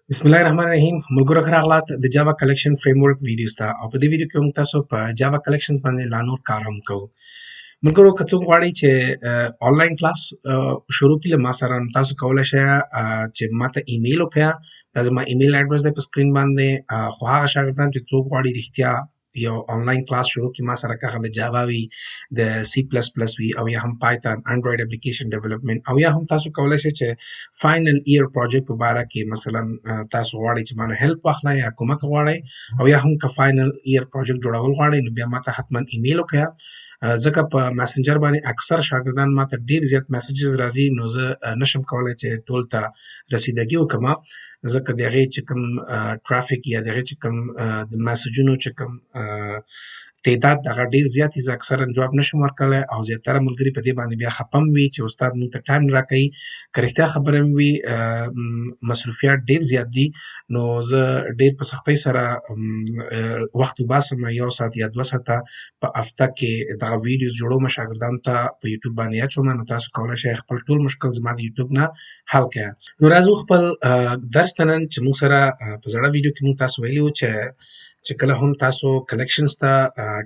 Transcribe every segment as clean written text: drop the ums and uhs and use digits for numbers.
Bismillahirrahmanirrahim. ملګرو ښه راغلاست د جاوا کلیکشن فریم ورک ویډیوز ته او په دې ویډیو کې موږ تاسو په جاوا کلیکشنز باندې لا نور کار هم کوو. ملګرو که څوک غواړي چې آنلاین کلاس شروع کړي له ما سره نو تاسو کولی شئ چې ماته ایمیل وکړئ. دا زما ایمیل اډرس دی په سکرین باندې. خو هغه شاګردان چې څوک غواړي رښتیا یو آنلاین کلاس شروع کړي ما سره که هغه د جاوا وي د سی پلس پلس وي او یا هم پایتن انډراید اپلیکیشن ډیولپمنٹ او یا هم تاسو کولی شئ چې فاینل ایئر پروجیکټ په باره کې مثلا تاسو غواړئ چې مانه هیلپ واخلئ یا کومک غواړئ او یا هم که فاینل ایئر پروجیکټ جوړول غواړئ نو بیا ماته حتما ایمیل وکړئ. ځکه په میسنجر باندې اکثر شاګردان ماته ډیر زیات میسیجز راځي نو زه نشم کولی چې ټول ته رسیدګي وکړم ځکه د هغې چې کوم ټرافیک یا د هغې چې کوم د میسیجونو چې کوم تعداد هغه ډیر زیات زه اکثرا جواب نشم ورکولی او زیاتره ملګري په دې باندې بیا خفه هم وي چې استاد موږ ته ټایم نه راکوي. که رښتیا خبره هم وي مصروفیات ډیر زیات دي نو زه ډیر په سختۍ سره وخت وباسم 1 ساعت یا 2 ساعته په هفته کې دغه ویډیوز جوړوم شاګردانو ته په یوټیوب باندې اچوم نو تاسو کولی شئ خپل ټول مشکل زما د یوټیوب نه حل کړئ. نو راځو خپل درس ته نن چې موږ سره په زړه ویډیو کې موږ تاسو ویلي وو چې کله هم تاسو کلیکشنز ته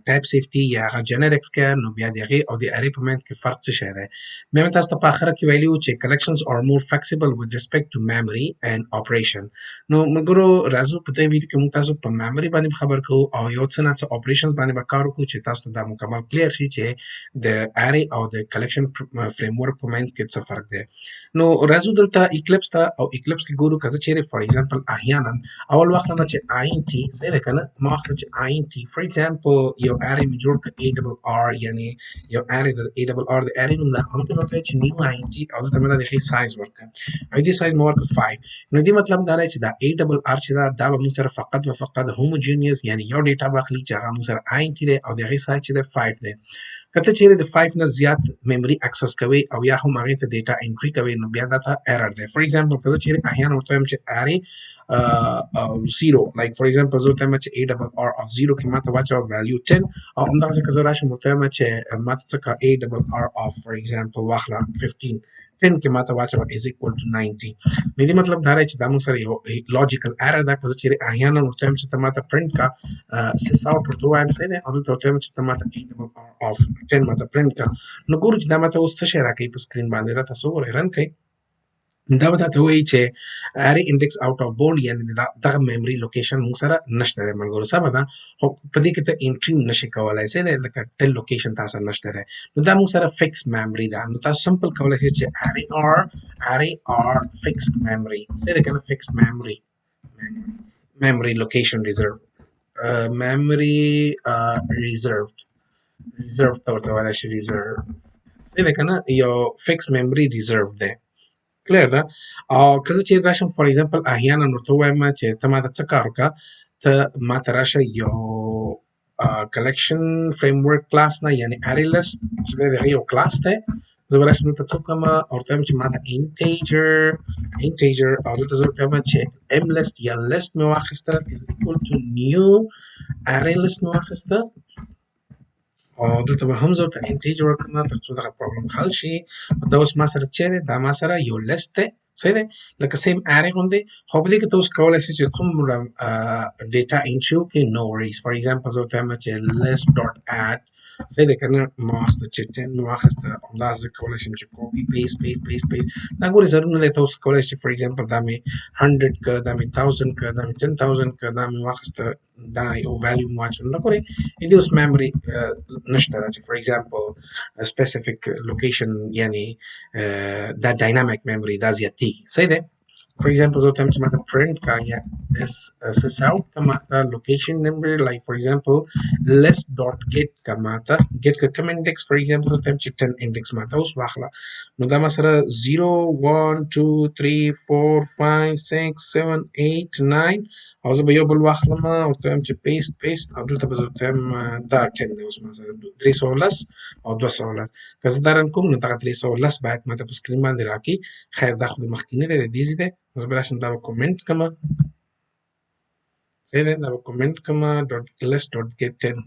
ټایپ سیفټي یا هغه جنریکس کې نو بیا د هغې او د ارې په منځ کې فرق څه شی دی. بیا مې تاسو ته په اخره کې ویلي وو چې کلیکشنز آر مور فلیکسیبل with respect to memory and operation. نو ملګرو راځو په دې ویډیو کې موږ تاسو په میموري باندې خبر کوو او یو څه نه څه اپریشنز باندې به کار وکړو چې تاسو ته دا مکمل کلیر شي چې د ارې او د کلیکشن فریم ورک په منځ کې څه فرق دی. نو راځو دلته ایکلیپس ته او ایکلیپس کې ګورو که زه چیرې فار ایگزامپل احیانا اول وخت نه چې INT صحیح ده که نه ما واخله چې INT فار ایگزامپل یو ارې مې جوړ کړه ARR یعنې یو ارې د ARR د ارې نوم ده همدې مې ورته چې نیو INT او دلته مې دا د هغې سایز ورکړه او دې سایز مې ورکړه 5. نو دې مطلب دا دی چې دا ARR چې ده دا به موږ سره فقط و فقط هوموجینیس یعنې یو ډیټا به اخلي چې هغه موږ سره INT دی او د هغې سایز چې دی 5 دی. که ته چیرې د 5 نه زیات میموري اکسس کوي او یا هم هغې ته ډیټا انټري کوي نو بیا دا ته ایرر دی. فار ایگزامپل که زه چیرې احیانا ورته وایم چې ارې 0 لایک فار ایگزامپل زه ورته وایم چې ARR of 0 کې ماته واچوه ویلیو 10 او همدغسې که زه راشم ورته وایم چې ماته څه کړه ARR of فار ایگزامپل واخله 15 10 کې ماته واچوه is equal to 90. نو دې مطلب دا دی چې دا موږ سره یو لاجیکل ایرر ده. که زه چیرې احیانا ورته وایم چې ته ماته پرنټ کړه سیساوټ ورته ووایم صحیح دی او دلته ورته وایم چې ته ماته ARR of 10 ماته پرنټ کړه نو ګورو چې دا ماته اوس څه شی راکوي په سکرین باندې دا تاسو وګورئ رن کوئ. دا به تاته وایي چې ارې انډیکس آوټ اف بورډ یعنې دغه میموري لوکیشن موږ سره نشته دی ملګرو سمه ده خو په دې کې ته انټري هم نشئ کولی صحیح دی لکه ټل لوکیشن تا سره نشته دی نو دا موږ سره فکس میموري ده. نو تاسو سمپل کولی شئ چې ارې آر فکسډ میموري صحیح دی که نه فکسډ میموري لوکیشن ریزرو میموري ریزرved ته ورته ویلی شي ریزرو صحیح دی که نه یو فکس میموري ریزرو دی کلیر ده. او که زه چیرې راشم فار ایگزامپل احیانا ورته ووایم چې ته ماته څه کار وکړه ته ماته راشه یو کلیکشن فریم ورک کلاس نه یعنې ارې لسټ چې دی د هغې یو کلاس دی زه به راشم دلته څه وکړم او ورته وایم چې ماته انټیجر او دلته زه ورته وایم چې ام لسټ یا لسټ مې واخیسته is equal to نیو ارې لسټ مې واخیسته او دلته به هم زه ورته انټیجر ورکړم تر څو دغه پرابلم حل شي. دا اوس ما سره چې دی دا ما سره یو لسټ دی صحیح دی لکه سیم ارې غوندې خو په دې کې ته اوس کولی شې چې څومره ډیټا انټري وکړې نو وریز. فار ایگزامپل زه ورته وایم چې list dot add صحیح دی که نه ما واخیسته چې 10 مې واخیسته همداسې زه کولی شم چې کاپي پیسټ دا ګورې ضرور نه دی ته اوس کولی شې فار ایگزامپل دا مې 100 که دا مې 1000 که دا مې 10,000 که دا مې واخیسته دا یو ویلیو مې واچوله نه ګورې دې اوس میموري نشته ده چې فار ایگزامپل سپیسیفیک لوکیشن یعنې دا ډاینامیک میموري دا زیاتېږي صحیح دی. فار ایگزامپل زه ورته وایم چې ماته پرنټ کړه یا سس اوټ که ماته لوکیشن نمبر لایک فار ایگزامپل list dot get که ماته get که کوم انډیکس فار ایگزامپل زه ورته وایم چې 10 انډیکس ماته اوس واخله نو دا ما سره 0 1 2 3 4 5 6 7 8 9 او زه به یو بل واخلم ورته وایم چې پیسټ او دلته به زه ورته وایم دا 10 دی اوس ما سره 310 او 210 که زه دا رن کوم نو دغه 310 باید ماته په سکرین باندې راکړي. خیر دا خو د مخکیني دی د دې ځای دی زه به راشم دا به کومنټ کړمه صحیح دی دا به کومنټ کړمه list dot get 10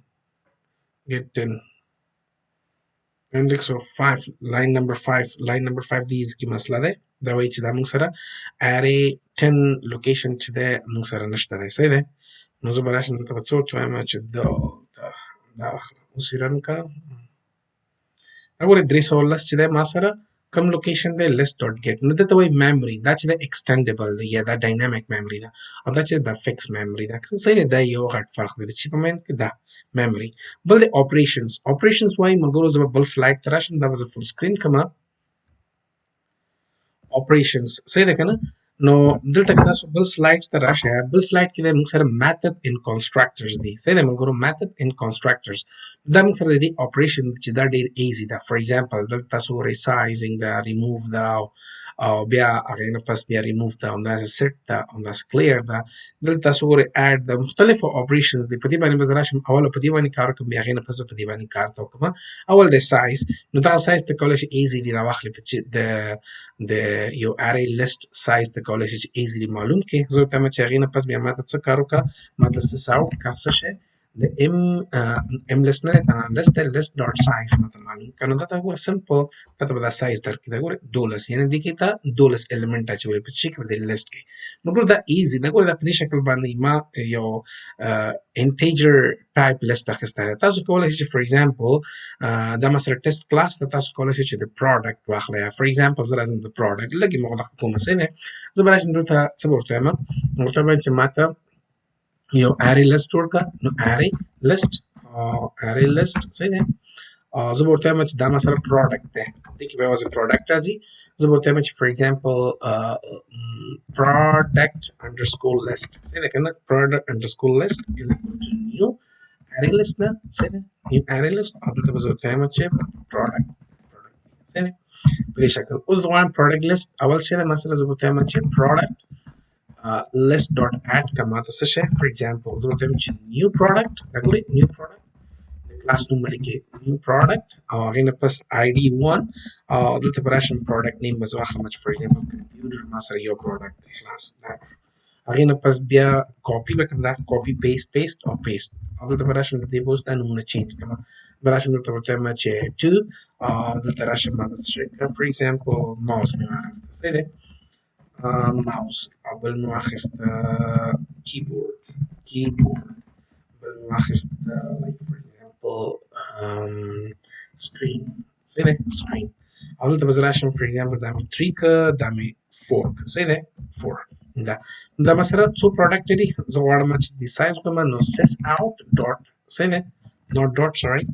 index of 5 line number 5 these ki masla ده دا وایي چې دا موږ سره array 10 location چې ده موږ سره نشته دی صحیح ده نو زه به راشم دلته به څه ورته وایم چې دا اخله اوس یې رن کړه وګورئ 310 چې دی ما سره کوم لوکیشن دی list dot get نو دته وایي memory دا چې د extendable دی یا دا dynamic memory ده او دا چې د fix memory ده صحیح دی دا یو غټ فرق دی چې په منځ کې دا memory بل د operations وایي ملګرو زه به بل سلاید ته راشم دا به زه فول سکرین کړم operations صحیح ده کنه نو دلته که تاسو بل سلایډز ته راشئ بل سلایډ کې موږ سره method in constructors دی صحیح ده موږ ګورو method in constructors دا موږ سره دی operation چې دا ډیر ایزی ده for example دلته تاسو resizing دا remove دا او بیا هغه نه پس بیا remove دا او دا set دا او دا clear دا دلته تاسو ګورئ add دا مختلفو operations دی په دې باندې به زه راشم اول په دې باندې کار کوم بیا هغې نه پس په دې باندې کار ته وکړم اول د size نو دا size ته کولی شي ایزیلی راواخلي چې د یو array list size ته کولی شي چې ایزیلی معلوم کړي زه ورته وایم چې هغې نه پس بیا ما ته څه کار وکړه ما ته sys out کا څه شی د m list نه دی list dot size ماته معلوم کړه نو دا ته ګوره simple تا ته به دا size درکړي دا ګوره 12 یعنې دې کې ته 12 element اچولی په چې کې به د list کې نو ګوره دا ایزي دا ګوره دا په دې شکل باندې ما یو integer type list اخیستی دی تاسو کولی شئ چې for example دا مثلا test class ته تاسو کولی شئ چې د product واخلئ for example زه راځم د product لږ یې مغلق کوم صحیح دی زه به راشم دلته څه به ورته وایم ورته وایم چې ما ته یو array list جوړ کړه نو array list صحیح دی زه به ورته وایم چې دا مثلا product دی دې کې به یوازې product راځي زه به ورته وایم چې for example product underscore list صحیح دی که نه product underscore list is equal to new array list نه صحیح دی new array list او دلته به زه ورته وایم چې product صحیح دی په دې شکل اوس زه غواړم product list اول شی دی مثلا زه به ورته وایم چې product list dot add کا ماته څه شی for example زه ورته وایم چې new product دا ګورئ new product class نوم ولیکئ new product او هغې نه پس id 1 او دلته به راشم product name به زه واخلم چې for example computer ما سره یو product دی خلاص دا هغې نه پس بیا copy به کړم دا copy paste او paste او دلته به راشم د دې به اوس دا نومونه چینج کړم به راشم دلته به ورته وایم چې to دلته راشم ما ته څه شی کړم for example mouse مې واخیسته صحیح دی mouse او بل مې واخیسته keyboard بل مې واخیسته like for example screen صحیح دی screen او دلته به زه راشم for example دا مې 3 که دا مې 4 که صحیح دی 4 دا مثلا څو پروډکټ دي زه غواړم چې د سایز وکړم نو sys out dot صحیح دی not dot sorry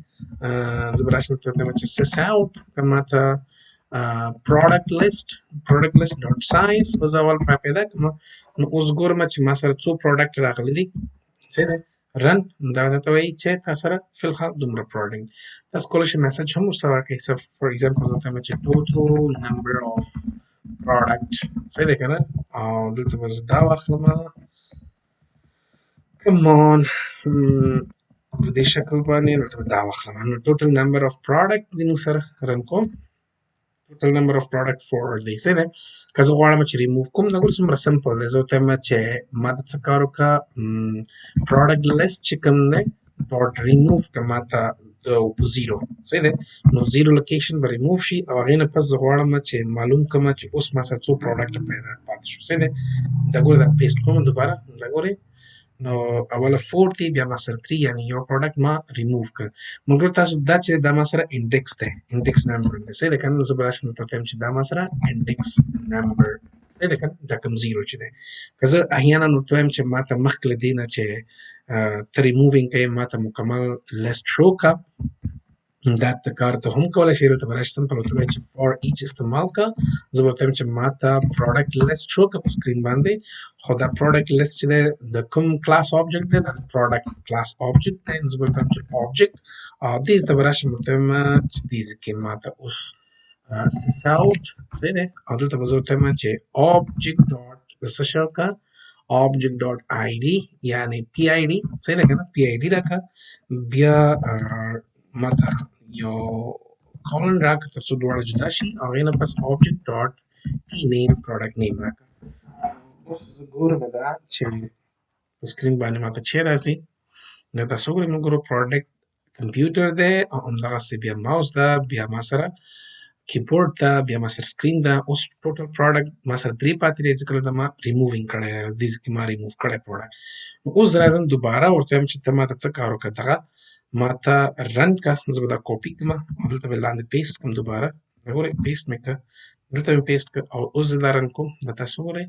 زه به راشم ورته وایم چې sys out که ماته product list dot size به زه اول پیدا کړم نو اوس ګورم چې ما سره څو پروډکټ راغلي دي صحیح دی run دا ته وایي چې تا سره فی الحال دومره پروډکټ تاسو کولی شئ میسج هم ورسره ورکړئ for example زه ته وایم چې total number of product صحیح دی که نه او دلته به زه دا واخلم come on په دې شکل باندې دلته به دا واخلم نو total number of product دې موږ سره رن کوم total number of product for دی صحیح دی که زه غواړم چې remove کوم نو ګوره څومره simple دی زه ورته وایم چې ما ته څه کار وکړه product list چې کوم دی dot remove که ما ته زیرو صحیح دی نو زیرو لوکیشن به remove شي او هغې نه پس زه غواړم چې معلوم کړم چې اوس ما سره څو پروډکټ پیدا پاتې شو صحیح دی دا ګوره دا پیسټ کوم دوباره دا ګورئ نو اوله 4 دی بیا ما سره 3 یعنې یو پروډکټ ما ریموو کړ مګر تاسو دا چې دا ما سره انډیکس دی انډیکس نمبر دی صحیح دی که نه زه به راشم درته وایم چې دا ما سره انډیکس نمبر صحیح دی که نه دا کوم زیرو چې دی که زه احیانا ورته وایم چې ما ته مخکې له دې نه چې ته ریمووینګ کوې ما ته مکمل لیست شو کړه دا ته کار ته هم کولی شئ دلته به راشئ سمپل ورته وایئ چې for each استعمال کړه زه به ورته وایم چې ما ته product list شو کړه په سکرین باندې خو دا product list چې دی د کوم کلاس object دی دا د product class object دی نو زه به ورته وایم چې object دې ته به راشم ورته وایم چې دې کې ما ته اوس sys out صحیح دی او دلته به زه ورته وایم چې object dot څه شی وکړه object dot id یعنې PID صحیح دی که نه PID راکړه بیا ما ته یو colon راکړه تر څو دواړه جدا شي او هغې نه پس object dot p name product name راکړه اوس زه ګورم دا چې په سکرین باندې ما ته چې راځي دا تاسو ګورئ موږ ګورو product کمپیوټر دی او همدغسې بیا ماوس ده بیا ما سره کیبورډ ده بیا ما سره سکرین ده اوس ټوټل پروډکټ ما سره 3 پاتې دی ځکه دا ما ریمووینګ کړی دی دې ځکه ما ریموو کړی پروډکټ نو اوس راځم دوباره ورته وایم چې ته ماته څه کار وکړه دغه ماته رن کړه زه به دا کاپي کړم او دلته به لاندې پیسټ کړم دوباره ګورئ پیسټ مې کړه دلته مې پیسټ کړه او اوس زه دا رن کوم دا تاسو وګورئ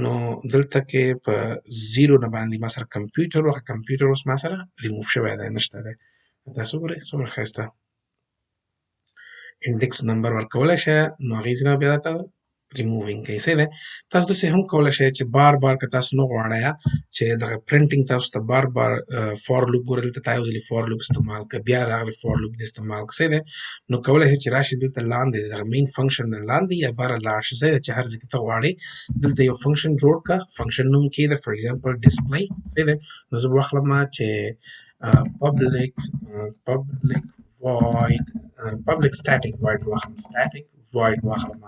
نو دلته کې په 0 نه باندې ما سره کمپیوټر وخت کمپیوټر اوس ما سره ریموو شوی دی نشته دی تاسو وګورئ څومره ښایسته انډیکس نمبر ورکولی شئ نو هغې ځای نه بیا درته ریمووینګ کوي صحیح دی تاسو داسې هم کولی شئ چې بار بار که تاسو نه غواړئ چې دغه پرنټینګ تاسو ته بار بار فور لوپ ګوره دلته تا یو ځلې فور لوپ استعمال کړه بیا راغلی فور لوپ دې استعمال کړه صحیح دی نو کولی شئ چې راشي دلته لاندې دغه مین فنکشن نه لاندې یا باره لاړ شي صحیح دی چې هر ځای کې ته غواړې دلته یو فنکشن جوړ کړه فنکشن نوم کېږده فار ایگزامپل ډسپلی صحیح دی نو زه به واخلم چې public void public static void واخلم static void واخلم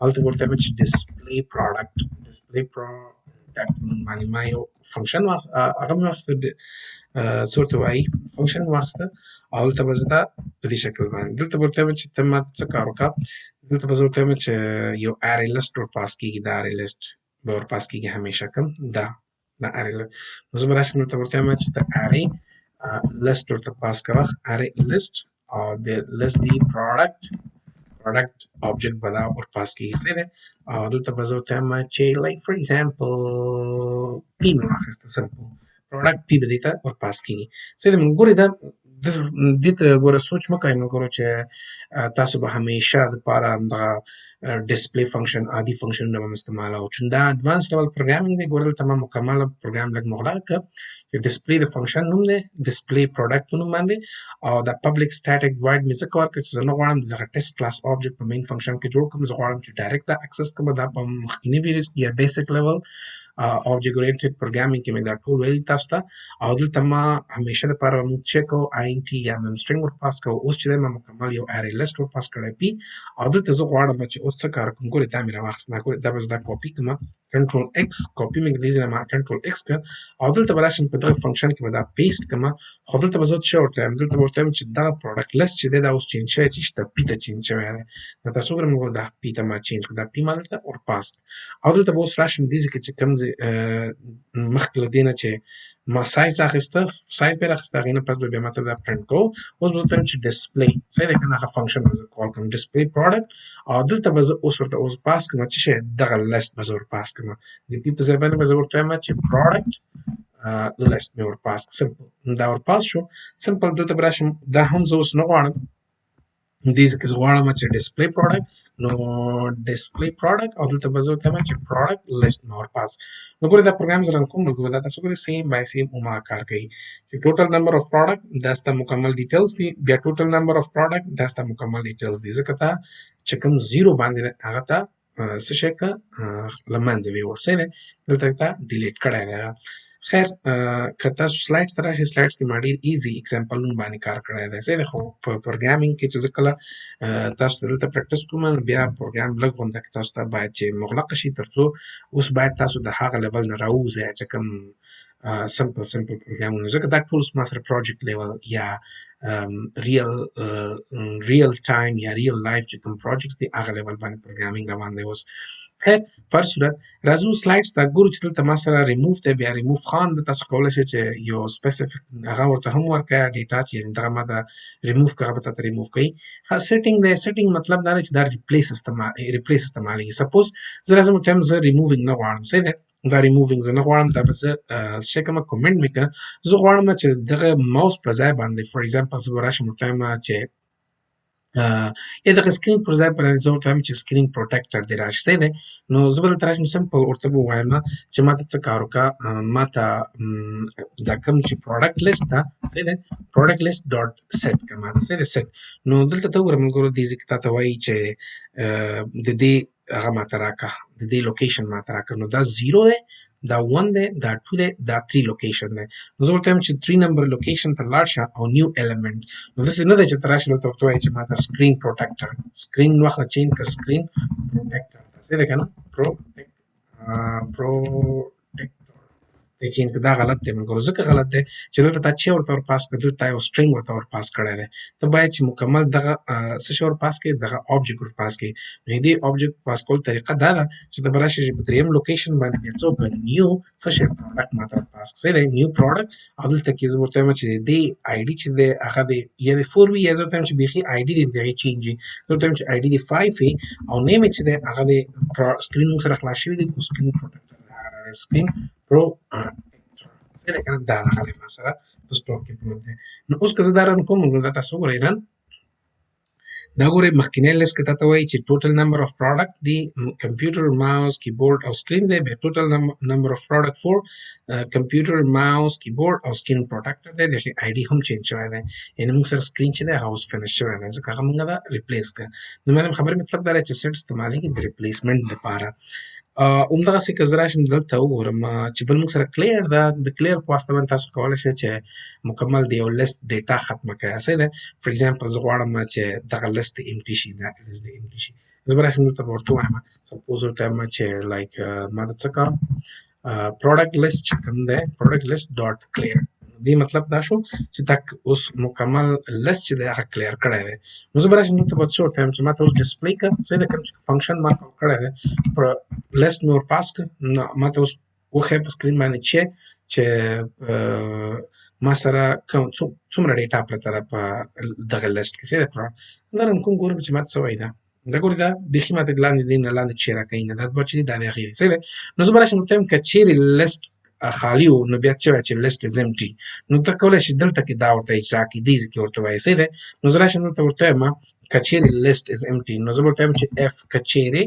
هلته ورته وایم چې display product باندې ما یو فنکشن هغه مې واخیسته څه ورته وایي فنکشن واخیسته او هلته به زه دا په دې شکل باندې دلته به ورته وایم چې ته ماته څه کار وکړه دلته به زه ورته وایم چې یو ارې لسټ ورپاس کېږي دا ارې لسټ به ورپاس کېږي همیشه کوم دا ارې لسټ نو زه به راشم دلته ورته وایم چې ته ارې list ورته پاس کوه array list او د list دی product object به دا ورپاس کېږي صحیح دی او دلته به زه ورته وایم چې like for example p مې واخیسته simple product p به دې ته ورپاس کېږي صحیح دی ګورئ دا دې ته ګوره سوچ مه کوئ ملګرو چې تاسو به همیشه دپاره همدغه ډسپلی فنکشن عادي فنکشنونه به م استعمالوو چون دا اډوانس ډول پروګرامینګ دی ګوره دلته ما مکمله پروګرام لږ مغلق کړه چې ډسپلی د فنکشن نوم دی ډسپلی پروډکټ په نوم باندې او دا پبلک سټاټیک وایډ مې ځکه ورکړه چې زه نه غواړم دغه ټیسټ کلاس آبجیکټ په مین فنکشن کې جوړ کړم زه غواړم چې ډایرکټ دا اکسس کړم دا په مخکیني ویډیوز کې یا بیسک لیول object oriented programming کې مې دا ټول ویلي تاسو ته او دلته ما همیشه دپاره موږ چیک کوو int یا مم string ورپاس کوو اوس چې دی ما مکمل یو array list ورپاس کړی پي او دلته زه غواړم چې اوس څه کار کوم ګورې دا مې راواخیست دا به زه دا کاپي کړم کنټرول ایکس کاپي مې دې ځای نه ما کنټرول ایکس کړه او دلته به راشم په دغه فنکشن کې به دا پیسټ کړم خو دلته به زه څه ورته وایم دلته به ورته وایم چې دغه پروډکټ لسټ چې دی دا اوس چینج شوی چې شته پي ته چینج شوی دی نو تاسو وګورئ موږ دا پي ته ما چینج کړه دا پي ما دلته ورپاس او دلته به اوس راشم دې ځای کې چې کوم مخکې له دې نه چې ما سایز اخیسته سایز به یې راخیسته هغې نه پس به بیا ماته دا پرنټ کوو اوس به زه ورته وایم چې ډسپلی صحیح دی که نه هغه فنکشن به زه کال کړم ډسپلی پروډکټ او دلته به زه اوس ورته اوس پاس کړم چې شی دغه لسټ به زه ورپاس کړم د پي په ځای باندې به زه ورته وایم چې پروډکټ لسټ مې ورپاس سمپل دا ورپاس شو سمپل دلته به راشم دا هم زه اوس نه غواړم دې ځکه زه غواړم چې ډسپلی پروډکټ نو ډسپلی پروډکټ او دلته به زه ورته وایم چې پروډکټ لسټ مې ورپاس نو ګورئ دا پروګرام زه رن کوم نو ګورئ دا تاسو ګورئ سیم بای سیم هماغه کار کوي چې ټوټل نمبر اف پروډکټ دا ستا مکمل ډیټیلز دي بیا ټوټل نمبر اف پروډکټ دا ستا مکمل ډیټیلز دي ځکه ته چې کوم زیرو باندې هغه ته څه شی که له منځه ویوړ صحیح دی دلته ته ډیلیټ کړی دی خیر که تاسو سلایډز ته راشئ سلایډز کې ما ډېر ایزي اکزامپلونه باندې کار کړی دی صحیح دی خو په پروګرامینګ کې چې زه کله تاسو ته دلته پریکټس کوم بیا پروګرام لږ غونډه کې تاسو ته باید چې مغلقه شي تر څو اوس باید تاسو د هغه لیول نه راووځئ چې کوم simple پروګرامونه ځکه دا ټول ما سره پروجیکټ لیول یا ریل ټایم یا ریل لایف چې کوم پروجیکټس دي هغه لیول باندې پروګرامینګ روان دی اوس خیر پر صورت راځو سلایډز ته ګورو چې دلته ما سره ریموف دی بیا ریموف خان د تاسو کولی شئ چې یو سپیسیفیک هغه ورته هم ورکړئ ډیټا چې دغه ما د ریموف که هغه به تاته ریموف کوي سیټینګ دی سیټینګ مطلب دا دی چې دا ریپلیس استعمالیږي سپوز زه راځم ورته وایم زه ریمووینګ نه غواړم صحیح دی دا ریمووینګ زه نه غواړم دا به زه څه کومه کومنټ مې کړه زه غواړم چې دغه ماوس په ځای باندې فار ایگزامپل زه به راشم ورته وایم چې یا دغه سکرین پر ځای باندې زه ورته وایم چې سکرین پروټیکټر دې راشي صحیح دی نو زه به دلته راشم سمپل ورته به ووایم چې ما ته څه کار وکړه ما ته دا کوم چې پروډکټ لیست ده صحیح دی پروډکټ لیست ډاټ سیټ کړه ما ته صحیح دی سیټ نو دلته ته وګوره ملګرو دې ځای کې تا ته وایي چې د دې هغه ما ته راکړه د دې لوکیشن ما ته راکړه نو دا 0 دی دا 1 دی دا 2 دی دا 3 لوکیشن دی نو زه ورته وایم چې 3 نمبر لوکیشن ته لاړ شه او نیو ایلیمنټ نو داسې نه دی چې ته راشې دلته ورته وایې چې ما ته سکرین پروټیکټر سکرین واخله چینج کړه سکرین پروټیکټر صحیح دی که نه پروټیکټر لیکن دا غلط دی موږ ځکه غلط دی چې دلته تا چې ورته ور پاس کړو تا یو سټرینګ ورته ور پاس کړی دی ته باید چې مکمل دغه څه شی ور پاس کړې دغه آبجیکټ ور پاس کړې نو دې آبجیکټ پاس کول طریقه دا ده چې ته به راشې چې په دریم لوکیشن باندې بیا څه وکړه نیو څه شی پروډکټ ماته ور پاس کړې دی نیو پروډکټ او دلته کې زه ورته وایم چې دې آی ډي چې دی هغه دی یا د 4 وي یا زه ورته وایم چې بیخي آی ډي دی دغه چینج وي زه ورته وایم چې آی ډي دی 5 وي او نیم چې دی هغه دی سکرین موږ سره خلاص شوی دی سکرین پروټیکټر هغه سکرین پرو څه کنه دا راغلی ما سره په سټور کې پروت دی نو اوس که زه دا رن کوم نو دا تاسو وګورئ رن دا ګورئ مخکینی لیست کې تاته وایي چې ټوټل نمبر اف پروډکټ دی کمپیوټر ماوس کیبورډ او سکرین دی بیا ټوټل نمبر اف پروډکټ فور کمپیوټر ماوس کیبورډ او سکرین پروټیکټر دی دغه آی ډي هم چینج شوی دی یعنی موږ سره سکرین چې دی هغه اوس فینش شوی دی ځکه هغه موږ دا ریپلیس کړ نو مې خبرې مطلب دا دی چې سیټ استعمالېږي د ریپلیسمنټ دپاره همدغسې که زه راشم دلته وګورم چې بل موږ سره کلیر ده د کلیر په واسطه باندې تاسو کولی شئ چې مکمل د یو لیست ډیټا ختمه کړئ هسې ده فار ایگزامپل زه غواړم چې دغه لیست امټي شي دا لیست دې امټي شي زه به راشم دلته به ورته ووایم سپوز ورته وایم چې لایک ما د څه کوم پروډکټ لیست چې کوم دی پروډکټ لیست ډاټ کلیر دې مطلب دا شو چې تک اوس مکمل لیست چې دی هغه کلیر کړی دی نو زه به راشم دلته به څه ورته وایم چې ما ته اوس ډسپلی کړه څه دی کوم چې فنکشن ما کال کړی دی لیست مې ور پاس کړ نو ما ته اوس وښیه په سکرین باندې چې ما سره څومره ډیټا پرته ده په دغه لیست کې څه دی دا رن کوم ګورم چې ما ته څه وایي دا دا ګورې دا بیخي ما ته لاندې دی نه لاندې چې راکوي نه دا دوه چې دي دا د هغې دي څه دی نو زه به راشم ورته وایم که چیرې لیست خالی وو نو بیا څه وایي چې لیست از امټي نو ته کولی شې دلته کې دا ورته اجرا کړي دې ځای کې ورته وایي څه دی نو زه راشم دلته ورته وایم که چیرې لیست از امټي نو زه به ورته وایم چې اف که چیرې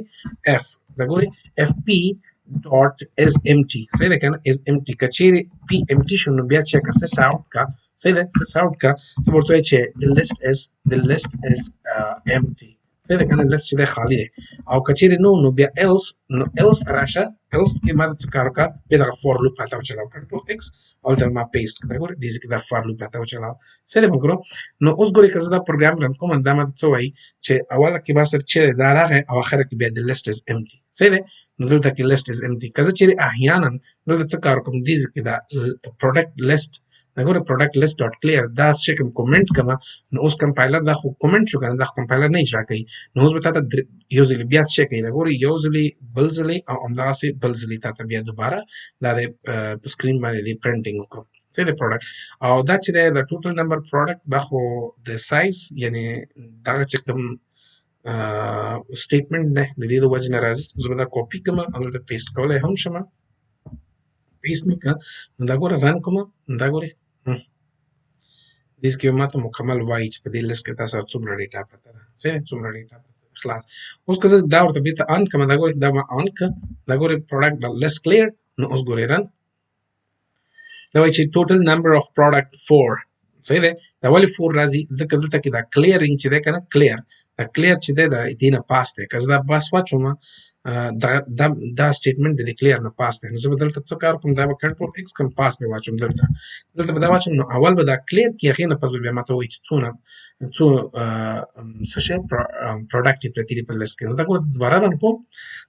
اف دا ګورې اف پی dot is empty صحیح ده کنه is empty که چیرې پی empty شو نو بیا چې که سس out کا صحیح ده سس out کا ته ورته وایي چې the list is empty صحیح ده کنه لیست چې دی خالی دی او که چیرې نو بیا else راشه else کې ما څه کار وکړه بیا دغه فور لوپ راته وچلاو کنټرول ایکس او دلته ما پیسټ کړه ګورې دې ځای کې دا فور لوپ راته وچلاو صحیح ده ملګرو نو اوس ګورې که زه دا پروګرام رن کوم دا ماته څه وایي چې اوله کې ما سره چې دا راغی او اخره کې بیا د لیست از امټي صحیح ده نو دلته کې لیست از امټي که زه چیرې احیانا دلته څه کار کوم دې ځای کې دا پروډکټ لیست دا ګوره پروډکټ لیست ډاټ کلیر دا چې کوم کومنټ کوم نو اوس کمپایلر دا خو کومنټ شو کنه دا کمپایلر نه اجرا کوي نو اوس به تاسو یو ځل بیا څه کوي دا ګوره یو ځل بل ځل او همداسې بل ځل تاسو بیا دوباره دا په سکرین باندې دی پرنټینګ وکړو څه دی پروډکټ او دا چې دا ټوټل نمبر پروډکټ دا خو د سایز یعنی دا چې کوم سټیټمنټ ده د دې د وجه نه راځي زه به دا کاپي کوم او دا پیسټ کولای هم شم پیسټ مې کړ نو دا ګوره رن کوم دا ګوره دې کې ماته مکمل وایي چې په دې لیست کې تاسو څومره ډیټا پرته ده څه څومره ډیټا خلاص اوس که زه دا ورته بیرته ان کوم دا ګوره دا ما ان کړ دا ګوره پروډکټ لیست کلیر نو اوس ګوره رن دا وایي چې ټوټل نمبر اف پروډکټ 4 صحیح ده دا ولې 4 راځي ځکه دلته کې دا کلیرینګ چې ده کنه کلیر دا کلیر چې ده د دې نه پاس دی که زه دا پاس واچوم دا سټیټمنټ د کلیر نه پاس دی نو زه به دلته څه کار کوم دا به کنټرول ایکس کوم پاس به واچوم دلته به دا واچوم نو اول به دا کلیر کې هغې نه پس به بیا ماته وایي چې څو څه شی پروډکټ یې پرتې دي په لیست کې نو دا ګوره دوباره رن کوم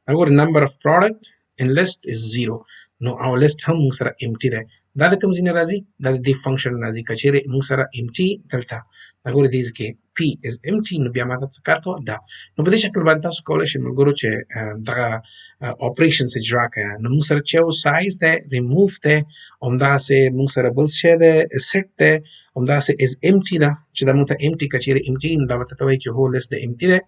دا ګوره نمبر اف پروډکټ ان لیست از 0 نو او لیست هم موږ سره امټي دی دا د کوم ځای نه راځي دا د دې فنکشن راځي که چیرې موږ سره امټي دلته دا ګوره دې کې پی از امټي نو بیا ماته څه کار کوه دا نو په دې شکل باندې تاسو کولی شئ ملګرو چې دغه اپریشنز اجرا کړئ نو موږ سره چې یو سایز دی ریموف دی همداسې موږ سره بل شی دی سیټ دی همداسې از امټي ده چې دا موږ ته امټي که چیرې امټي نو دا به ته وایي چې هو لیست د امټي دی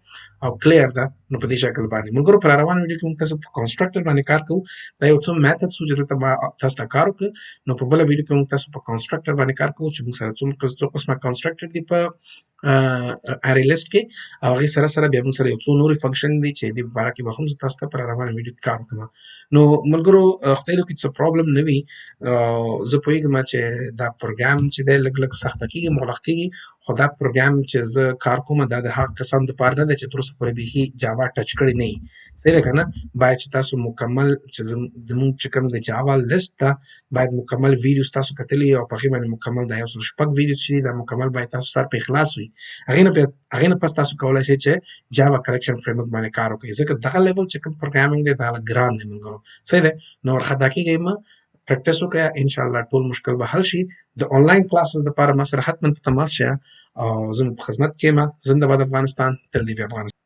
او کلیر ده نو په دې شکل باندې ملګرو په روان ویډیو کې موږ تاسو په کنسټرکټر باندې کار کوو دا یو څو میتھډز وو چې دلته ما تاسو ته کار وکړ نو په بله ویډیو کې موږ تاسو په کنسټرکټر باندې کار کوو چې موږ سره څو قسمه کنسټرکټر دي په ارې لیست کې او هغې سره سره بیا موږ سره یو څو نورې فنکشن دي چې دې په باره کې به هم زه تاسو ته په روانه ویډیو کې کار وکړم نو ملګرو خدای دې وکړي څه پرابلم نه وي زه پوهېږم چې دا پروګرام چې دی لږ لږ سخته کېږي مغلق کېږي خو دا پروګرام چې زه کار کوم دا د هغه کسانو دپاره نه دی چې تر اوسه پورې بیخي جاوا ټچ کړی نه وي صحیح ده که نه باید چې تاسو مکمل چې زموږ چې کوم د جاوا لیست ده باید مکمل ویډیوز تاسو کتلي او په هغې باندې مکمل دا یو څو شپږ ویډیوز چې دي دا مکمل باید تاسو سر په اخلاص وي هغې نه پس تاسو کولی شئ چې جاوا کریکشن فریم ورک باندې کار وکړئ ځکه دغه لیول چې کوم پروګرامینګ دی دا ګران دی ملګرو صحیح دی نو وارخطا کېږئ مه پریکټیس وکړئ ان شاء الله ټول مشکل به حل شي د آنلاین کلاسز لپاره ما سره حتما په تماس شه او زه په خدمت کې یم زنده باد افغانستان تل دې وي افغانستان